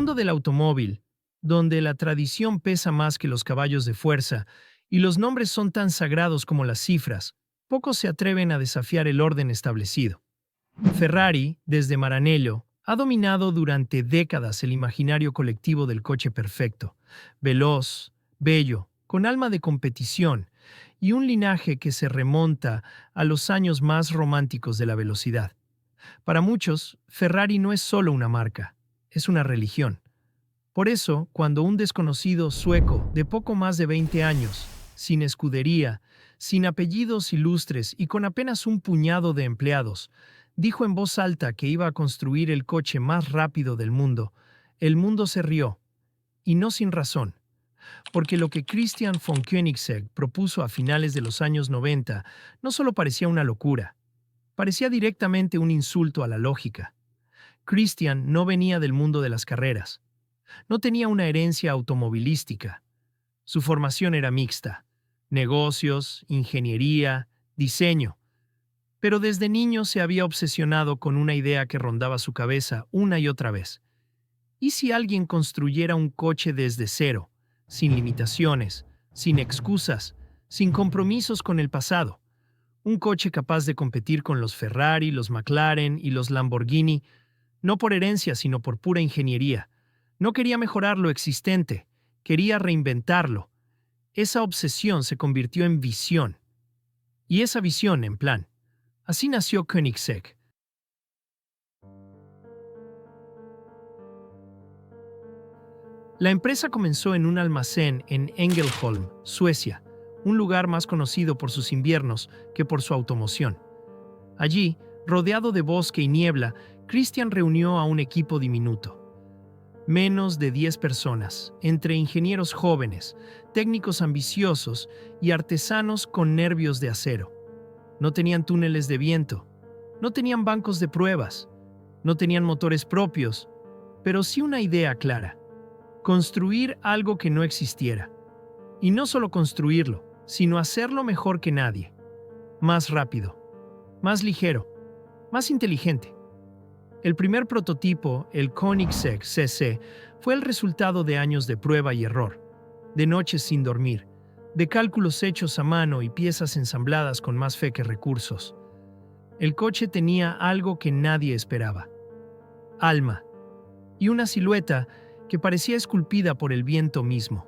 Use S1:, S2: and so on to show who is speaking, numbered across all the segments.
S1: mundo del automóvil, donde la tradición pesa más que los caballos de fuerza y los nombres son tan sagrados como las cifras, pocos se atreven a desafiar el orden establecido. Ferrari, desde Maranello, ha dominado durante décadas el imaginario colectivo del coche perfecto, veloz, bello, con alma de competición y un linaje que se remonta a los años más románticos de la velocidad. Para muchos, Ferrari no es solo una marca, es una religión. Por eso, cuando un desconocido sueco de poco más de 20 años, sin escudería, sin apellidos ilustres y con apenas un puñado de empleados, dijo en voz alta que iba a construir el coche más rápido del mundo, el mundo se rió, y no sin razón, porque lo que Christian von Koenigsegg propuso a finales de los años 90 no solo parecía una locura, parecía directamente un insulto a la lógica. Christian no venía del mundo de las carreras. No tenía una herencia automovilística. Su formación era mixta: negocios, ingeniería, diseño. Pero desde niño se había obsesionado con una idea que rondaba su cabeza una y otra vez. ¿Y si alguien construyera un coche desde cero, sin limitaciones, sin excusas, sin compromisos con el pasado? Un coche capaz de competir con los Ferrari, los McLaren y los Lamborghini, no por herencia, sino por pura ingeniería. No quería mejorar lo existente, quería reinventarlo. Esa obsesión se convirtió en visión. Y esa visión en plan. Así nació Koenigsegg. La empresa comenzó en un almacén en Ängelholm, Suecia, un lugar más conocido por sus inviernos que por su automoción. Allí, rodeado de bosque y niebla, Christian reunió a un equipo diminuto. Menos de 10 personas, entre ingenieros jóvenes, técnicos ambiciosos y artesanos con nervios de acero. No tenían túneles de viento, no tenían bancos de pruebas, no tenían motores propios, pero sí una idea clara: construir algo que no existiera. Y no solo construirlo, sino hacerlo mejor que nadie. Más rápido, más ligero, más inteligente. El primer prototipo, el Koenigsegg CC, fue el resultado de años de prueba y error, de noches sin dormir, de cálculos hechos a mano y piezas ensambladas con más fe que recursos. El coche tenía algo que nadie esperaba: alma, y una silueta que parecía esculpida por el viento mismo.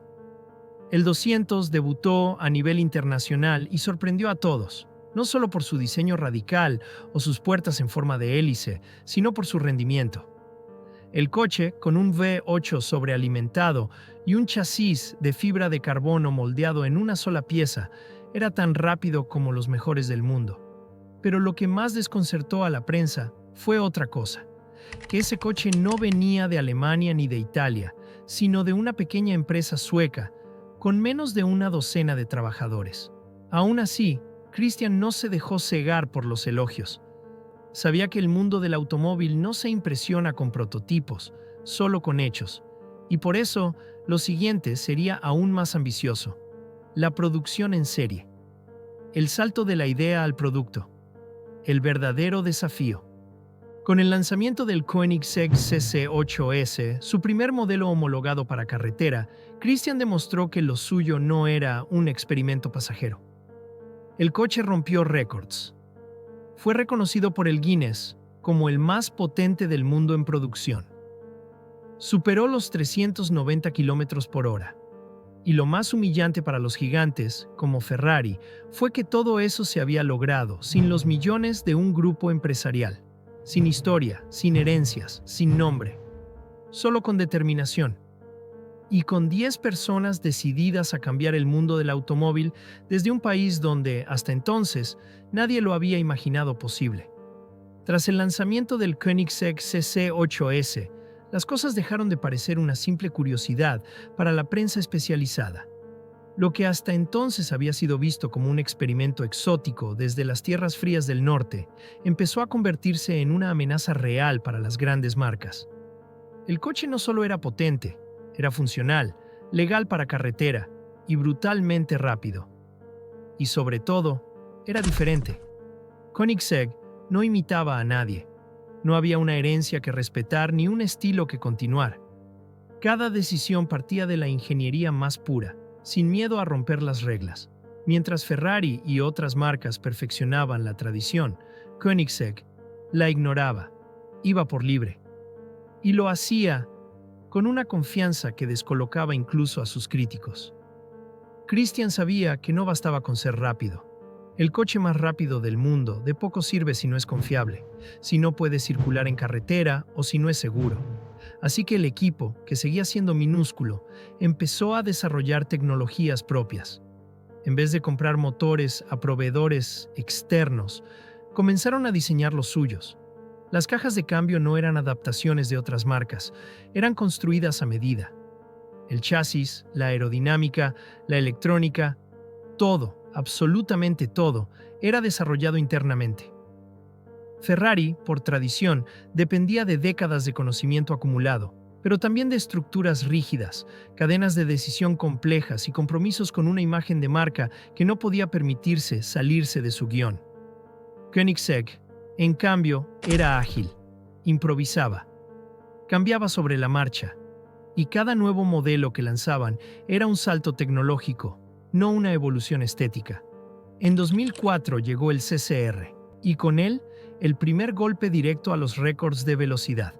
S1: El 200 debutó a nivel internacional y sorprendió a todos, no solo por su diseño radical o sus puertas en forma de hélice, sino por su rendimiento. El coche, con un V8 sobrealimentado y un chasis de fibra de carbono moldeado en una sola pieza, era tan rápido como los mejores del mundo. Pero lo que más desconcertó a la prensa fue otra cosa: que ese coche no venía de Alemania ni de Italia, sino de una pequeña empresa sueca, con menos de una docena de trabajadores. Aún así, Christian no se dejó cegar por los elogios. Sabía que el mundo del automóvil no se impresiona con prototipos, solo con hechos. Y por eso, lo siguiente sería aún más ambicioso: la producción en serie. El salto de la idea al producto. El verdadero desafío. Con el lanzamiento del Koenigsegg CC8S, su primer modelo homologado para carretera, Christian demostró que lo suyo no era un experimento pasajero. El coche rompió récords. Fue reconocido por el Guinness como el más potente del mundo en producción. Superó los 390 km por hora. Y lo más humillante para los gigantes, como Ferrari, fue que todo eso se había logrado sin los millones de un grupo empresarial. Sin historia, sin herencias, sin nombre. Solo con determinación. Y con 10 personas decididas a cambiar el mundo del automóvil desde un país donde, hasta entonces, nadie lo había imaginado posible. Tras el lanzamiento del Koenigsegg CC8S, las cosas dejaron de parecer una simple curiosidad para la prensa especializada. Lo que hasta entonces había sido visto como un experimento exótico desde las tierras frías del norte, empezó a convertirse en una amenaza real para las grandes marcas. El coche no solo era potente, era funcional, legal para carretera y brutalmente rápido. Y sobre todo, era diferente. Koenigsegg no imitaba a nadie. No había una herencia que respetar ni un estilo que continuar. Cada decisión partía de la ingeniería más pura, sin miedo a romper las reglas. Mientras Ferrari y otras marcas perfeccionaban la tradición, Koenigsegg la ignoraba, iba por libre. Y lo hacía con una confianza que descolocaba incluso a sus críticos. Christian sabía que no bastaba con ser rápido. El coche más rápido del mundo de poco sirve si no es confiable, si no puede circular en carretera o si no es seguro. Así que el equipo, que seguía siendo minúsculo, empezó a desarrollar tecnologías propias. En vez de comprar motores a proveedores externos, comenzaron a diseñar los suyos. Las cajas de cambio no eran adaptaciones de otras marcas, eran construidas a medida. El chasis, la aerodinámica, la electrónica, todo, absolutamente todo, era desarrollado internamente. Ferrari, por tradición, dependía de décadas de conocimiento acumulado, pero también de estructuras rígidas, cadenas de decisión complejas y compromisos con una imagen de marca que no podía permitirse salirse de su guión. Koenigsegg, en cambio, era ágil, improvisaba, cambiaba sobre la marcha, y cada nuevo modelo que lanzaban era un salto tecnológico, no una evolución estética. En 2004 llegó el CCR, y con él, el primer golpe directo a los récords de velocidad.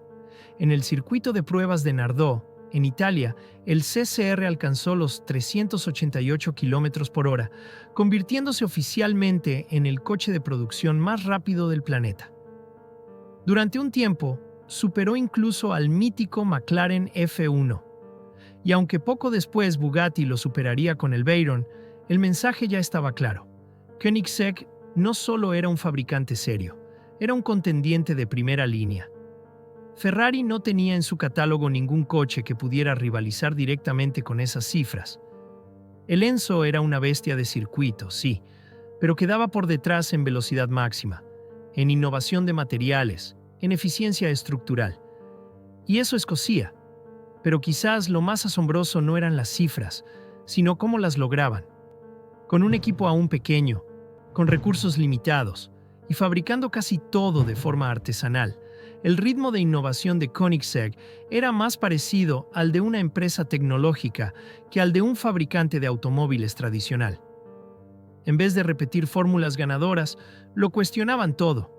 S1: En el circuito de pruebas de Nardò, en Italia, el CCR alcanzó los 388 km por hora, convirtiéndose oficialmente en el coche de producción más rápido del planeta. Durante un tiempo, superó incluso al mítico McLaren F1. Y aunque poco después Bugatti lo superaría con el Veyron, el mensaje ya estaba claro. Koenigsegg no solo era un fabricante serio, era un contendiente de primera línea. Ferrari no tenía en su catálogo ningún coche que pudiera rivalizar directamente con esas cifras. El Enzo era una bestia de circuito, sí, pero quedaba por detrás en velocidad máxima, en innovación de materiales, en eficiencia estructural. Y eso escocía. Pero quizás lo más asombroso no eran las cifras, sino cómo las lograban. Con un equipo aún pequeño, con recursos limitados y fabricando casi todo de forma artesanal, el ritmo de innovación de Koenigsegg era más parecido al de una empresa tecnológica que al de un fabricante de automóviles tradicional. En vez de repetir fórmulas ganadoras, lo cuestionaban todo.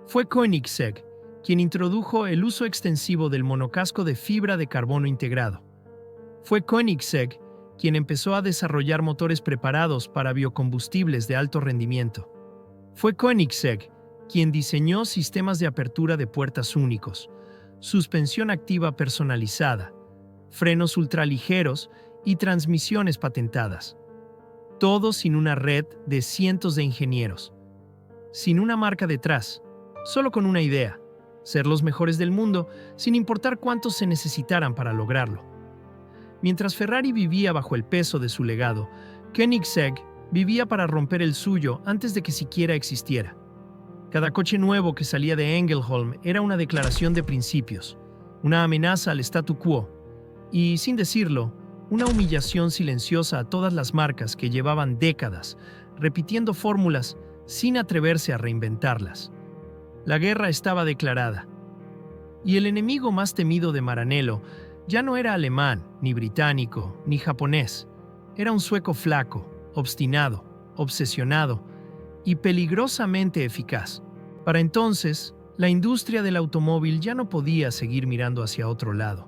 S1: Fue Koenigsegg quien introdujo el uso extensivo del monocasco de fibra de carbono integrado. Fue Koenigsegg quien empezó a desarrollar motores preparados para biocombustibles de alto rendimiento. Fue Koenigsegg quien diseñó sistemas de apertura de puertas únicos, suspensión activa personalizada, frenos ultraligeros y transmisiones patentadas. Todo sin una red de cientos de ingenieros. Sin una marca detrás, solo con una idea: ser los mejores del mundo, sin importar cuántos se necesitaran para lograrlo. Mientras Ferrari vivía bajo el peso de su legado, Koenigsegg vivía para romper el suyo antes de que siquiera existiera. Cada coche nuevo que salía de Ängelholm era una declaración de principios, una amenaza al statu quo y, sin decirlo, una humillación silenciosa a todas las marcas que llevaban décadas repitiendo fórmulas sin atreverse a reinventarlas. La guerra estaba declarada. Y el enemigo más temido de Maranello ya no era alemán, ni británico, ni japonés. Era un sueco flaco, obstinado, obsesionado y peligrosamente eficaz. Para entonces, la industria del automóvil ya no podía seguir mirando hacia otro lado.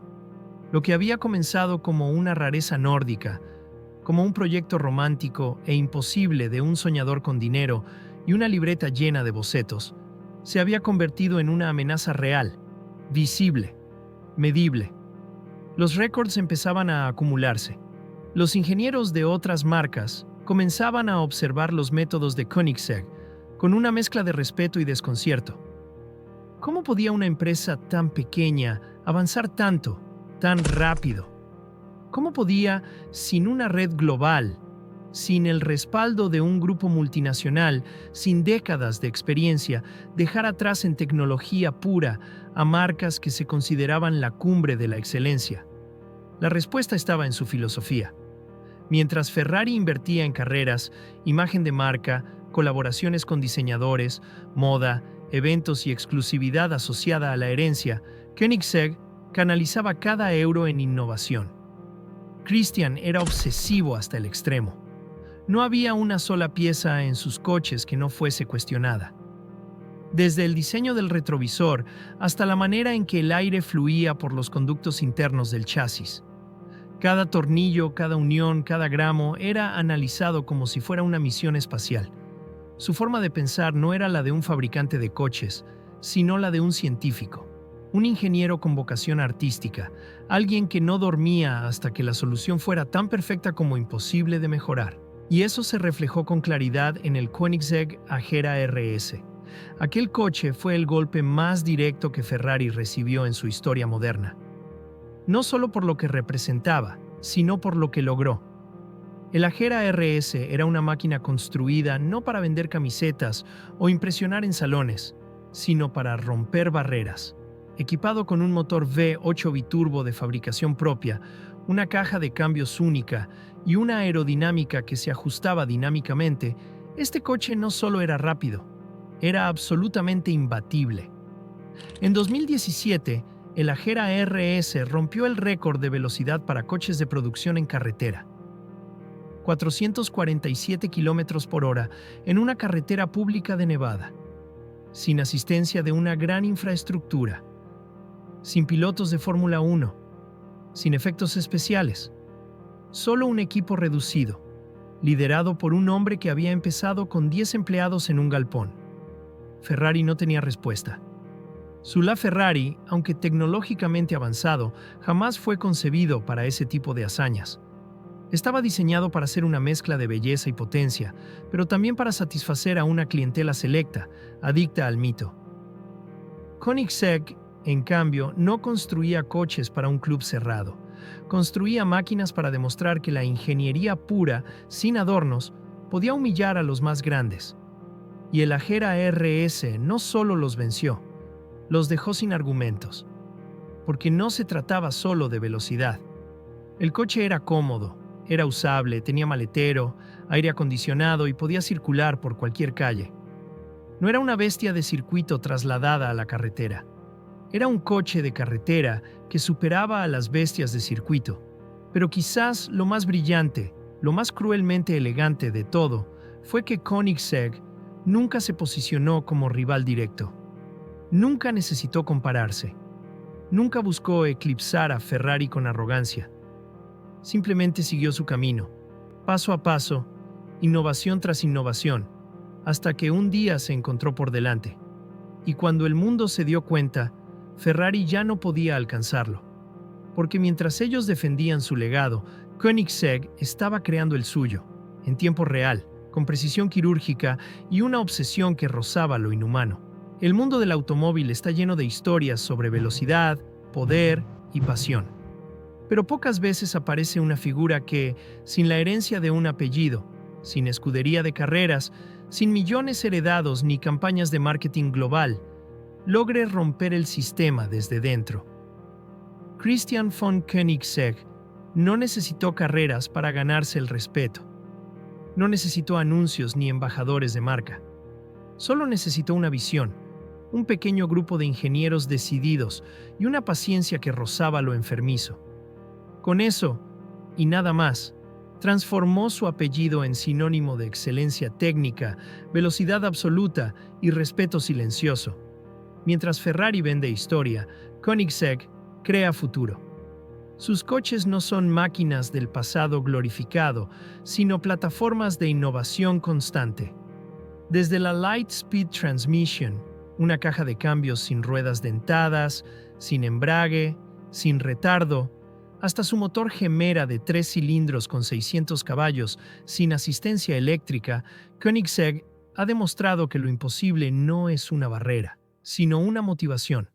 S1: Lo que había comenzado como una rareza nórdica, como un proyecto romántico e imposible de un soñador con dinero y una libreta llena de bocetos, se había convertido en una amenaza real, visible, medible. Los récords empezaban a acumularse. Los ingenieros de otras marcas comenzaban a observar los métodos de Koenigsegg con una mezcla de respeto y desconcierto. ¿Cómo podía una empresa tan pequeña avanzar tanto, tan rápido? ¿Cómo podía, sin una red global, sin el respaldo de un grupo multinacional, sin décadas de experiencia, dejar atrás en tecnología pura a marcas que se consideraban la cumbre de la excelencia? La respuesta estaba en su filosofía. Mientras Ferrari invertía en carreras, imagen de marca, colaboraciones con diseñadores, moda, eventos y exclusividad asociada a la herencia, Koenigsegg canalizaba cada euro en innovación. Christian era obsesivo hasta el extremo. No había una sola pieza en sus coches que no fuese cuestionada. Desde el diseño del retrovisor hasta la manera en que el aire fluía por los conductos internos del chasis. Cada tornillo, cada unión, cada gramo era analizado como si fuera una misión espacial. Su forma de pensar no era la de un fabricante de coches, sino la de un científico, un ingeniero con vocación artística, alguien que no dormía hasta que la solución fuera tan perfecta como imposible de mejorar. Y eso se reflejó con claridad en el Koenigsegg Agera RS. Aquel coche fue el golpe más directo que Ferrari recibió en su historia moderna. No solo por lo que representaba, sino por lo que logró. El Agera RS era una máquina construida no para vender camisetas o impresionar en salones, sino para romper barreras. Equipado con un motor V8 biturbo de fabricación propia, una caja de cambios única y una aerodinámica que se ajustaba dinámicamente, este coche no solo era rápido, era absolutamente imbatible. En 2017, el Agera RS rompió el récord de velocidad para coches de producción en carretera. 447 km por hora en una carretera pública de Nevada, sin asistencia de una gran infraestructura, sin pilotos de Fórmula 1, sin efectos especiales, solo un equipo reducido, liderado por un hombre que había empezado con 10 empleados en un galpón. Ferrari no tenía respuesta. Su LaFerrari, aunque tecnológicamente avanzado, jamás fue concebido para ese tipo de hazañas. Estaba diseñado para ser una mezcla de belleza y potencia, pero también para satisfacer a una clientela selecta, adicta al mito. Koenigsegg, en cambio, no construía coches para un club cerrado. Construía máquinas para demostrar que la ingeniería pura, sin adornos, podía humillar a los más grandes. Y el Agera RS no solo los venció, los dejó sin argumentos. Porque no se trataba solo de velocidad. El coche era cómodo, era usable, tenía maletero, aire acondicionado y podía circular por cualquier calle. No era una bestia de circuito trasladada a la carretera. Era un coche de carretera que superaba a las bestias de circuito. Pero quizás lo más brillante, lo más cruelmente elegante de todo, fue que Koenigsegg nunca se posicionó como rival directo. Nunca necesitó compararse. Nunca buscó eclipsar a Ferrari con arrogancia. Simplemente siguió su camino, paso a paso, innovación tras innovación, hasta que un día se encontró por delante. Y cuando el mundo se dio cuenta, Ferrari ya no podía alcanzarlo. Porque mientras ellos defendían su legado, Koenigsegg estaba creando el suyo, en tiempo real, con precisión quirúrgica y una obsesión que rozaba lo inhumano. El mundo del automóvil está lleno de historias sobre velocidad, poder y pasión. Pero pocas veces aparece una figura que, sin la herencia de un apellido, sin escudería de carreras, sin millones heredados ni campañas de marketing global, logre romper el sistema desde dentro. Christian von Koenigsegg no necesitó carreras para ganarse el respeto. No necesitó anuncios ni embajadores de marca. Solo necesitó una visión, un pequeño grupo de ingenieros decididos y una paciencia que rozaba lo enfermizo. Con eso, y nada más, transformó su apellido en sinónimo de excelencia técnica, velocidad absoluta y respeto silencioso. Mientras Ferrari vende historia, Koenigsegg crea futuro. Sus coches no son máquinas del pasado glorificado, sino plataformas de innovación constante. Desde la Light Speed Transmission, una caja de cambios sin ruedas dentadas, sin embrague, sin retardo, hasta su motor Gemera de 3 cilindros con 600 caballos, sin asistencia eléctrica, Koenigsegg ha demostrado que lo imposible no es una barrera, sino una motivación.